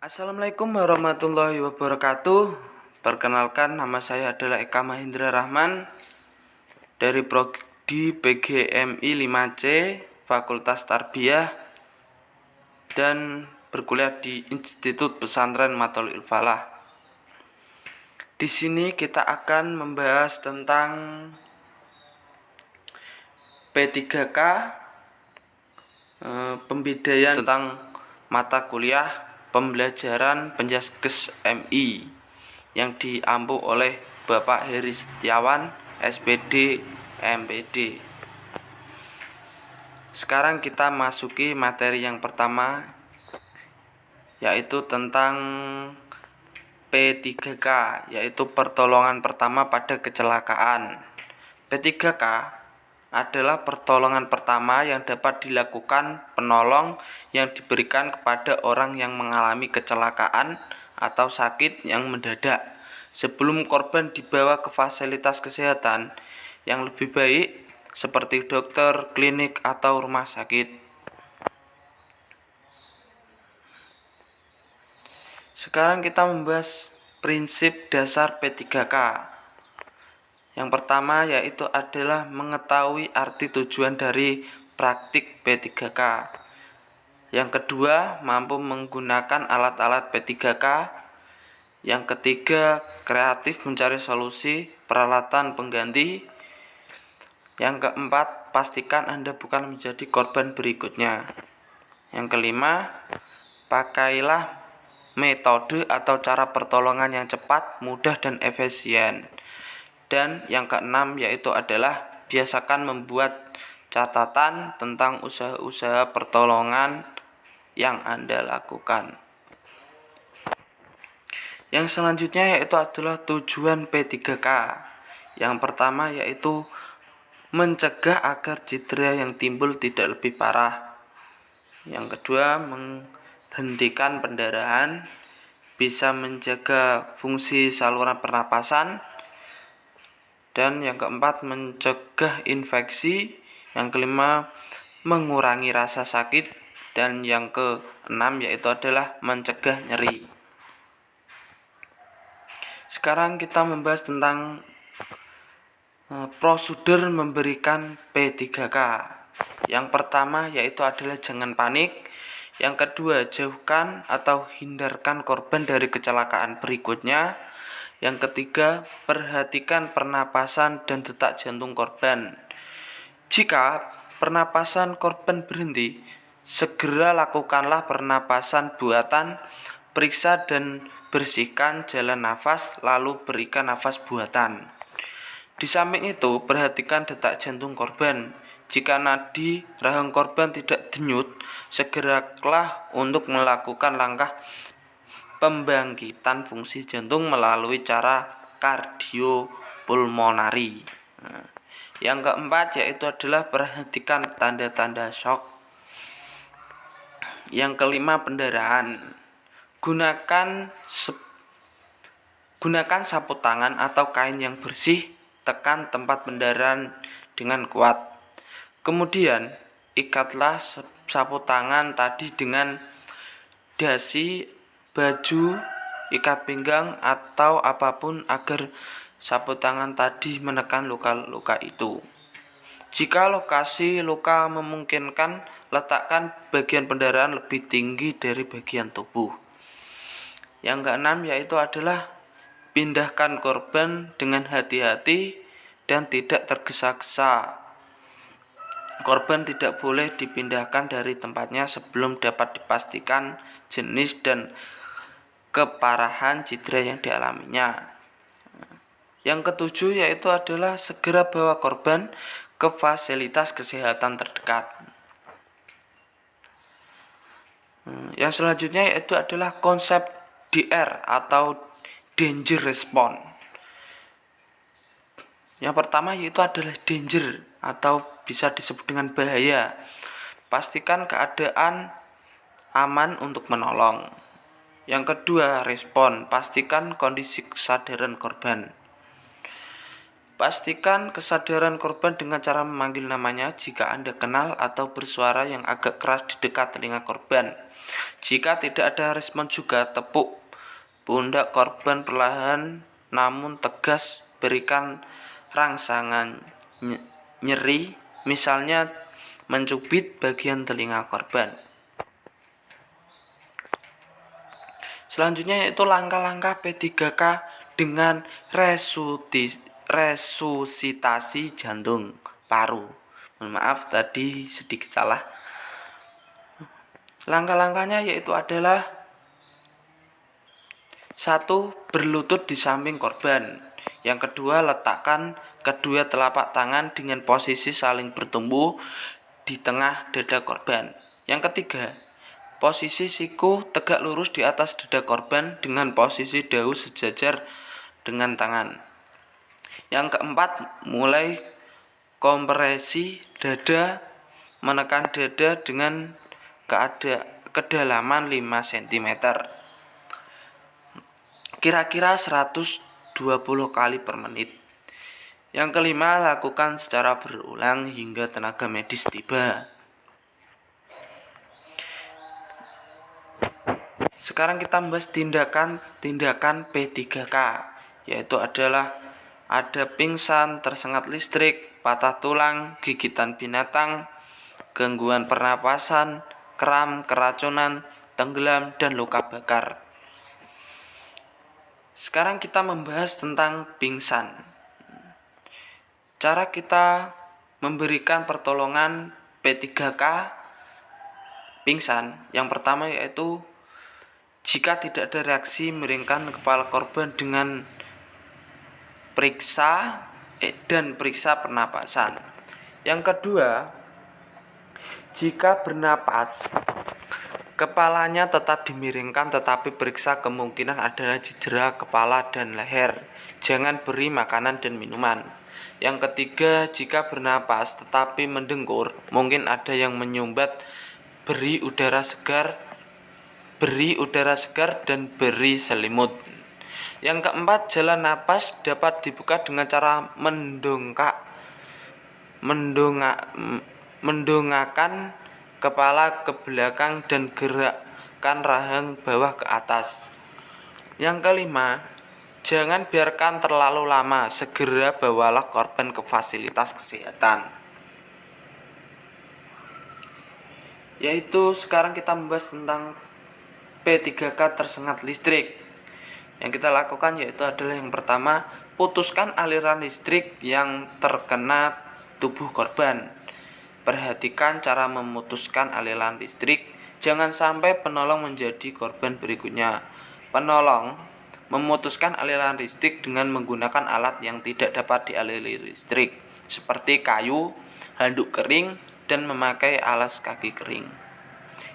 Assalamualaikum warahmatullahi wabarakatuh. Perkenalkan, nama saya adalah Eka Mahendra Rahman dari Prodi PGMI 5C Fakultas Tarbiyah dan berkuliah di Institut Pesantren Matalul Falah. Di sini kita akan membahas tentang P3K, pembedaian tentang mata kuliah pembelajaran Penjaskes MI yang diampu oleh Bapak Heri Setiawan, SPD, MPD. Sekarang kita masuki materi yang pertama, yaitu tentang P3K, yaitu pertolongan pertama pada kecelakaan. P3K adalah pertolongan pertama yang dapat dilakukan penolong yang diberikan kepada orang yang mengalami kecelakaan atau sakit yang mendadak sebelum korban dibawa ke fasilitas kesehatan yang lebih baik seperti dokter, klinik, atau rumah sakit. Sekarang kita membahas prinsip dasar P3K. Yang pertama yaitu adalah mengetahui arti tujuan dari praktik P3K. Yang kedua, mampu menggunakan alat-alat P3K. Yang ketiga, kreatif mencari solusi peralatan pengganti. Yang keempat, pastikan Anda bukan menjadi korban berikutnya. Yang kelima, pakailah metode atau cara pertolongan yang cepat, mudah, dan efisien. Dan yang keenam yaitu adalah biasakan membuat catatan tentang usaha-usaha pertolongan yang Anda lakukan. Yang selanjutnya yaitu adalah tujuan P3K. Yang pertama yaitu mencegah agar cedera yang timbul tidak lebih parah. Yang kedua, menghentikan pendarahan, bisa menjaga fungsi saluran pernapasan. Dan yang keempat, mencegah infeksi. Yang kelima, mengurangi rasa sakit. Dan yang keenam yaitu adalah mencegah nyeri. Sekarang kita membahas tentang prosedur memberikan P3K. Yang pertama yaitu adalah jangan panik. Yang kedua, jauhkan atau hindarkan korban dari kecelakaan berikutnya. Yang ketiga, perhatikan pernapasan dan detak jantung korban. Jika pernapasan korban berhenti, segera lakukanlah pernapasan buatan, periksa dan bersihkan jalan nafas, lalu berikan nafas buatan. Di samping itu, perhatikan detak jantung korban. Jika nadi rahang korban tidak denyut, segeralah untuk melakukan langkah pembangkitan fungsi jantung melalui cara kardiopulmonari. Yang keempat yaitu adalah perhatikan tanda-tanda shock. Yang kelima, pendarahan. Gunakan sapu tangan atau kain yang bersih, tekan tempat pendarahan dengan kuat. Kemudian ikatlah sapu tangan tadi dengan dasi, baju, ikat pinggang, atau apapun agar sapu tangan tadi menekan luka-luka itu. Jika lokasi luka memungkinkan, letakkan bagian pendarahan lebih tinggi dari bagian tubuh. Yang keenam yaitu adalah pindahkan korban dengan hati-hati dan tidak tergesa-gesa. Korban tidak boleh dipindahkan dari tempatnya sebelum dapat dipastikan jenis dan keparahan cedera yang dialaminya. Yang ketujuh yaitu adalah segera bawa korban ke fasilitas kesehatan terdekat. Yang selanjutnya yaitu adalah konsep DR atau danger response. Yang pertama yaitu adalah danger atau bisa disebut dengan bahaya. Pastikan keadaan aman untuk menolong. Yang kedua, respon. Pastikan kondisi kesadaran korban. Pastikan kesadaran korban dengan cara memanggil namanya jika Anda kenal atau bersuara yang agak keras di dekat telinga korban. Jika tidak ada respon juga, tepuk pundak korban perlahan namun tegas, berikan rangsangan nyeri, misalnya mencubit bagian telinga korban. Selanjutnya yaitu langkah-langkah P3K dengan resusitasi jantung paru. Mohon maaf tadi sedikit salah. Langkah-langkahnya yaitu adalah 1. Berlutut di samping korban. Yang kedua, letakkan kedua telapak tangan dengan posisi saling bertumbuh di tengah dada korban. Yang ketiga, posisi siku tegak lurus di atas dada korban dengan posisi dagu sejajar dengan tangan. Yang keempat, mulai kompresi dada, menekan dada dengan kedalaman 5 cm. Kira-kira 120 kali per menit. Yang kelima, lakukan secara berulang hingga tenaga medis tiba. Sekarang kita membahas tindakan P3K, yaitu adalah ada pingsan, tersengat listrik, patah tulang, gigitan binatang, gangguan pernapasan, kram, keracunan, tenggelam, dan luka bakar. Sekarang kita membahas tentang pingsan. Cara kita memberikan pertolongan P3K pingsan, yang pertama yaitu jika tidak ada reaksi, miringkan kepala korban dengan periksa pernapasan. Yang kedua, jika bernapas, kepalanya tetap dimiringkan tetapi periksa kemungkinan adanya cedera kepala dan leher. Jangan beri makanan dan minuman. Yang ketiga, jika bernapas tetapi mendengkur, mungkin ada yang menyumbat, beri udara segar dan beri selimut. Yang keempat, jalan napas dapat dibuka dengan cara mendongakkan kepala ke belakang dan gerakkan rahang bawah ke atas. Yang kelima, jangan biarkan terlalu lama, segera bawalah korban ke fasilitas kesehatan. Yaitu sekarang kita membahas tentang P3K tersengat listrik. Yang kita lakukan yaitu adalah yang pertama, putuskan aliran listrik yang terkena tubuh korban. Perhatikan cara memutuskan aliran listrik, jangan sampai penolong menjadi korban berikutnya. Penolong memutuskan aliran listrik dengan menggunakan alat yang tidak dapat dialiri listrik, seperti kayu, handuk kering, dan memakai alas kaki kering.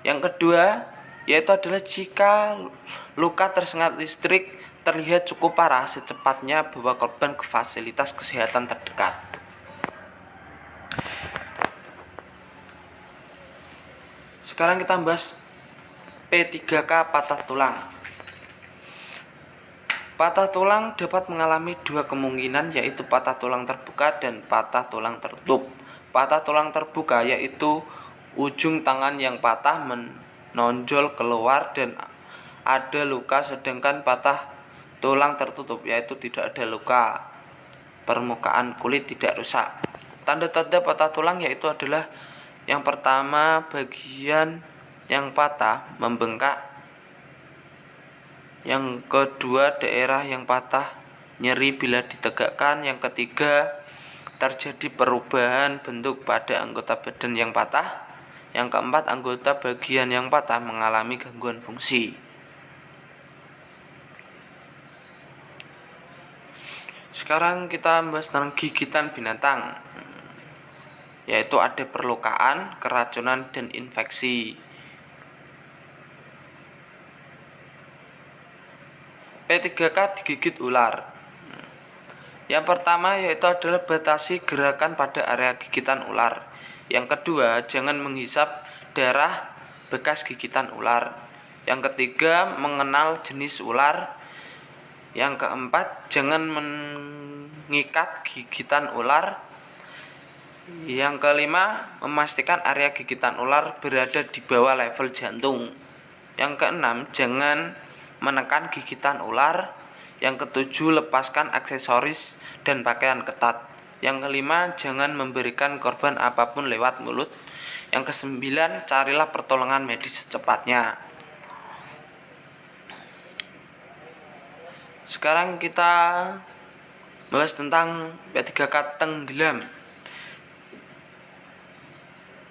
Yang kedua, yaitu adalah jika luka tersengat listrik terlihat cukup parah, secepatnya bawa korban ke fasilitas kesehatan terdekat. Sekarang kita bahas P3K patah tulang. Patah tulang dapat mengalami dua kemungkinan, yaitu patah tulang terbuka dan patah tulang tertutup. Patah tulang terbuka yaitu ujung tangan yang patah menonjol keluar dan ada luka, sedangkan patah tulang tertutup yaitu tidak ada luka, permukaan kulit tidak rusak. Tanda-tanda patah tulang yaitu adalah yang pertama, bagian yang patah membengkak. Yang kedua, daerah yang patah nyeri bila ditegakkan. Yang ketiga, terjadi perubahan bentuk pada anggota badan yang patah. Yang keempat, anggota bagian yang patah mengalami gangguan fungsi. Sekarang kita membahas tentang gigitan binatang, yaitu ada perlukaan, keracunan, dan infeksi. P3K digigit ular. Yang pertama yaitu adalah batasi gerakan pada area gigitan ular. Yang kedua, jangan menghisap darah bekas gigitan ular. Yang ketiga, mengenal jenis ular. Yang keempat, jangan mengikat gigitan ular. Yang kelima, memastikan area gigitan ular berada di bawah level jantung. Yang keenam, jangan menekan gigitan ular. Yang ketujuh, lepaskan aksesoris dan pakaian ketat. Yang kelima, jangan memberikan korban apapun lewat mulut. Yang kesembilan, carilah pertolongan medis secepatnya. Sekarang kita bahas tentang P3K tenggelam.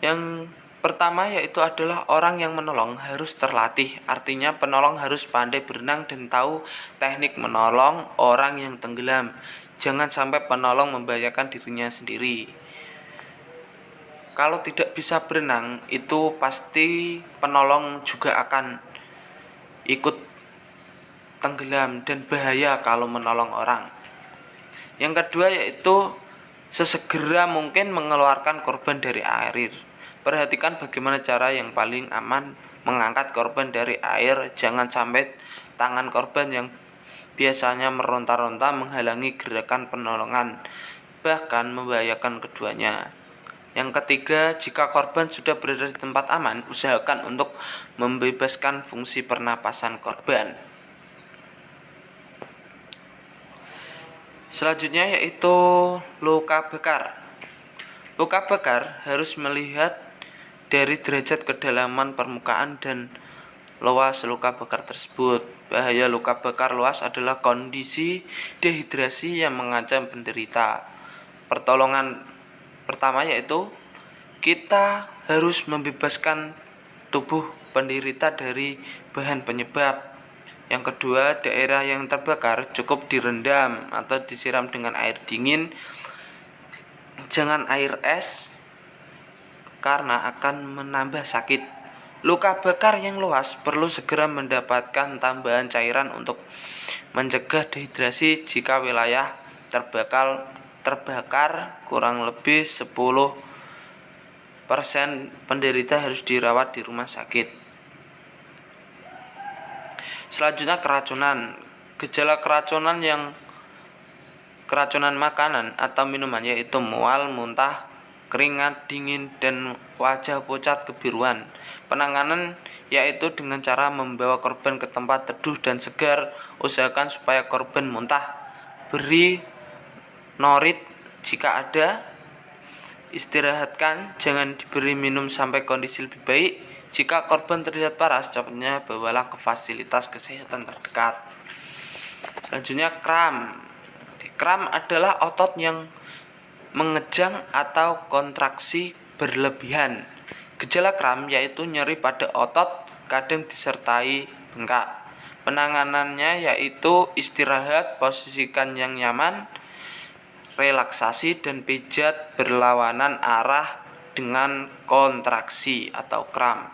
Yang pertama yaitu adalah orang yang menolong harus terlatih. Artinya penolong harus pandai berenang dan tahu teknik menolong orang yang tenggelam. Jangan sampai penolong membahayakan dirinya sendiri. Kalau tidak bisa berenang, itu pasti penolong juga akan ikut tenggelam dan bahaya kalau menolong orang. Yang kedua yaitu sesegera mungkin mengeluarkan korban dari air. Perhatikan bagaimana cara yang paling aman mengangkat korban dari air. Jangan sampai tangan korban yang biasanya meronta-ronta menghalangi gerakan penolongan, bahkan membahayakan keduanya. Yang ketiga, jika korban sudah berada di tempat aman, usahakan untuk membebaskan fungsi pernapasan korban. Selanjutnya yaitu luka bakar. Luka bakar harus melihat dari derajat kedalaman permukaan dan luas luka bakar tersebut. Bahaya luka bakar luas adalah kondisi dehidrasi yang mengancam penderita. Pertolongan pertama yaitu kita harus membebaskan tubuh penderita dari bahan penyebab. Yang kedua, daerah yang terbakar cukup direndam atau disiram dengan air dingin, jangan air es karena akan menambah sakit. Luka bakar yang luas perlu segera mendapatkan tambahan cairan untuk mencegah dehidrasi. Jika wilayah terbakar kurang lebih 10% penderita harus dirawat di rumah sakit. Selanjutnya keracunan. Gejala keracunan keracunan makanan atau minuman yaitu mual, muntah, keringat dingin, dan wajah pucat kebiruan. Penanganan yaitu dengan cara membawa korban ke tempat teduh dan segar. Usahakan supaya korban muntah. Beri norit jika ada. Istirahatkan, jangan diberi minum sampai kondisi lebih baik. Jika korban terlihat parah, secepatnya bawalah ke fasilitas kesehatan terdekat. Selanjutnya kram. Kram adalah otot yang mengejang atau kontraksi berlebihan. Gejala kram yaitu nyeri pada otot, kadang disertai bengkak. Penanganannya yaitu istirahat, posisikan yang nyaman, relaksasi, dan pijat berlawanan arah dengan kontraksi atau kram.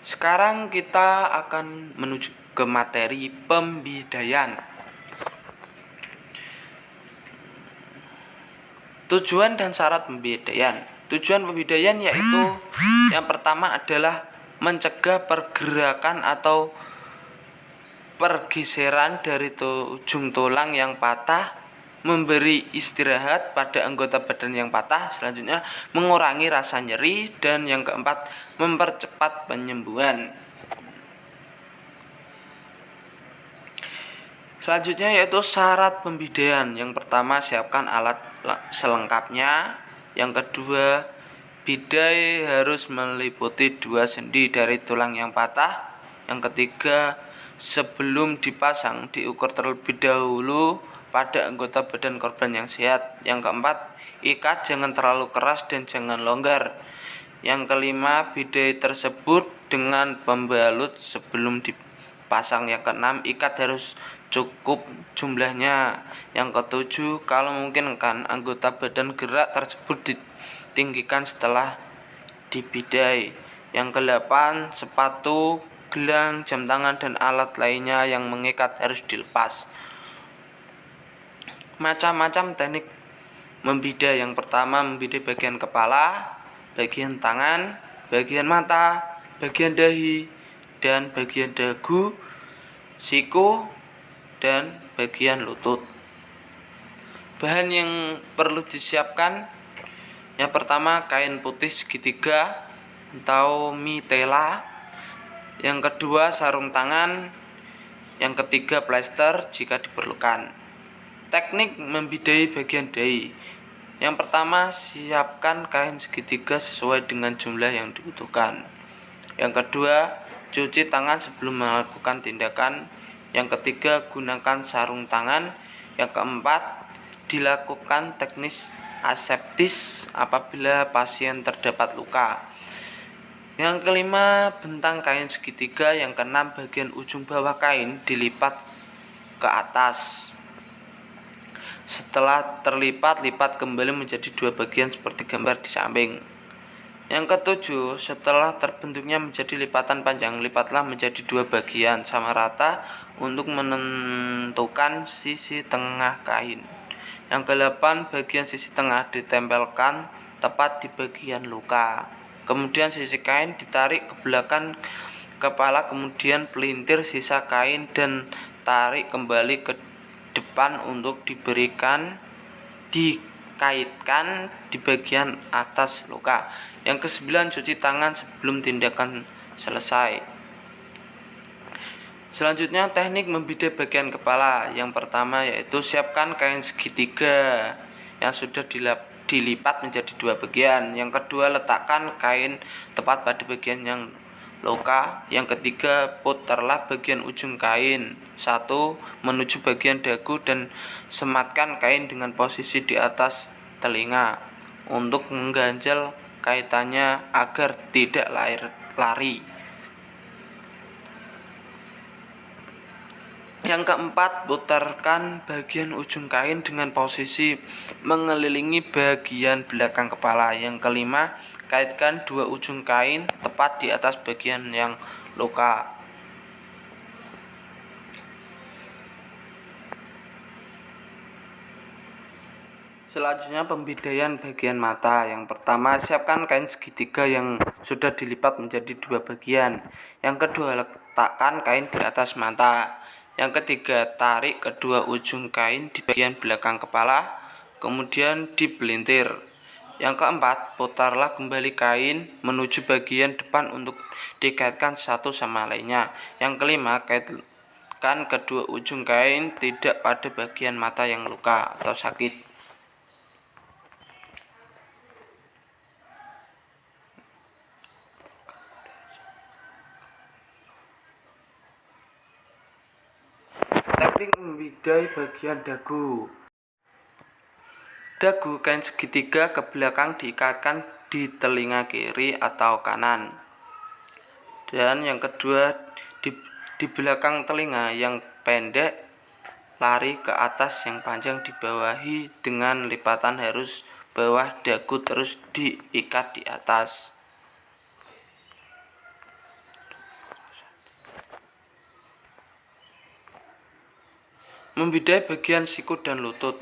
Sekarang kita akan menuju ke materi pembidayaan. Tujuan dan syarat pembidayaan. Tujuan pembidayaan yaitu yang pertama adalah mencegah pergerakan atau pergeseran dari ujung tulang yang patah, memberi istirahat pada anggota badan yang patah, selanjutnya mengurangi rasa nyeri, dan yang keempat mempercepat penyembuhan. Selanjutnya yaitu syarat pembidayaan. Yang pertama, siapkan alat selengkapnya. Yang kedua, bidai harus meliputi 2 sendi dari tulang yang patah. Yang ketiga, sebelum dipasang diukur terlebih dahulu pada anggota badan korban yang sehat. Yang keempat, ikat jangan terlalu keras dan jangan longgar. Yang kelima, bidai tersebut dengan pembalut sebelum dipasang. Yang keenam, ikat harus cukup jumlahnya. Yang ketujuh, kalau mungkin kan anggota badan gerak tersebut ditinggikan setelah dibidai. Yang kedelapan, sepatu, gelang, jam tangan, dan alat lainnya yang mengikat harus dilepas. Macam-macam teknik membidai. Yang pertama, membidai bagian kepala, bagian tangan, bagian mata, bagian dahi, dan bagian dagu, siku, dan bagian lutut. Bahan yang perlu disiapkan, yang pertama kain putih segitiga atau mitela. Yang kedua sarung tangan. Yang ketiga plester jika diperlukan. Teknik membidai bagian dahi. Yang pertama, siapkan kain segitiga sesuai dengan jumlah yang dibutuhkan. Yang kedua, cuci tangan sebelum melakukan tindakan. Yang ketiga, gunakan sarung tangan. Yang keempat, dilakukan teknik aseptis apabila pasien terdapat luka. Yang kelima, bentang kain segitiga. Yang keenam, bagian ujung bawah kain dilipat ke atas. Setelah terlipat, lipat kembali menjadi dua bagian seperti gambar di samping. Yang ketujuh, setelah terbentuknya menjadi lipatan panjang, lipatlah menjadi dua bagian sama rata untuk menentukan sisi tengah kain. Yang kedelapan, bagian sisi tengah ditempelkan tepat di bagian luka. Kemudian sisi kain ditarik ke belakang kepala, kemudian pelintir sisa kain dan tarik kembali ke depan untuk dikaitkan di bagian atas luka. Yang kesembilan, cuci tangan sebelum tindakan selesai. Selanjutnya, teknik membidai bagian kepala. Yang pertama yaitu siapkan kain segitiga yang sudah dilipat menjadi dua bagian. Yang kedua, letakkan kain tepat pada bagian yang luka. Yang ketiga, putarlah bagian ujung kain satu menuju bagian dagu dan sematkan kain dengan posisi di atas telinga untuk mengganjal kaitannya agar tidak lari. Yang keempat, putarkan bagian ujung kain dengan posisi mengelilingi bagian belakang kepala. Yang kelima, kaitkan dua ujung kain tepat di atas bagian yang luka. Selanjutnya, pembidaian bagian mata. Yang pertama, siapkan kain segitiga yang sudah dilipat menjadi dua bagian. Yang kedua, letakkan kain di atas mata. Yang ketiga, tarik kedua ujung kain di bagian belakang kepala, kemudian dipelintir. Yang keempat, putarlah kembali kain menuju bagian depan untuk dikaitkan satu sama lainnya. Yang kelima, kaitkan kedua ujung kain tidak pada bagian mata yang luka atau sakit. Teknik membidai bagian dagu. Dagu kain segitiga ke belakang diikatkan di telinga kiri atau kanan. Dan yang kedua, di belakang telinga yang pendek lari ke atas, yang panjang dibawahi dengan lipatan harus bawah dagu terus diikat di atas. Membidai bagian siku dan lutut.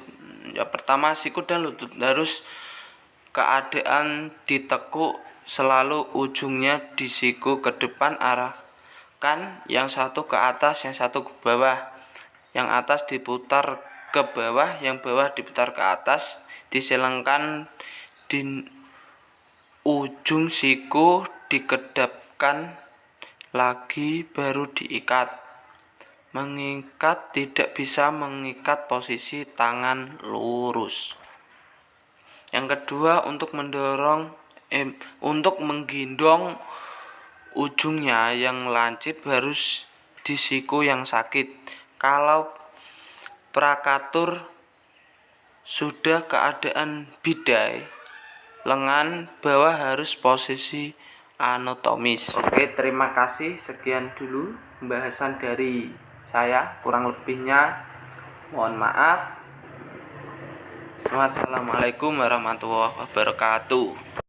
Yang pertama, siku dan lutut harus keadaan ditekuk selalu ujungnya di siku ke depan, arahkan yang satu ke atas, yang satu ke bawah. Yang atas diputar ke bawah, yang bawah diputar ke atas, diselengkan di ujung siku, dikedapkan lagi baru diikat. Mengikat tidak bisa mengikat posisi tangan lurus. Yang kedua, untuk menggendong ujungnya yang lancip harus di siku yang sakit. Kalau prakatur sudah keadaan bidai, lengan bawah harus posisi anatomis. Oke, terima kasih. Sekian dulu pembahasan dari saya, kurang lebihnya mohon maaf. Wassalamualaikum warahmatullahi wabarakatuh.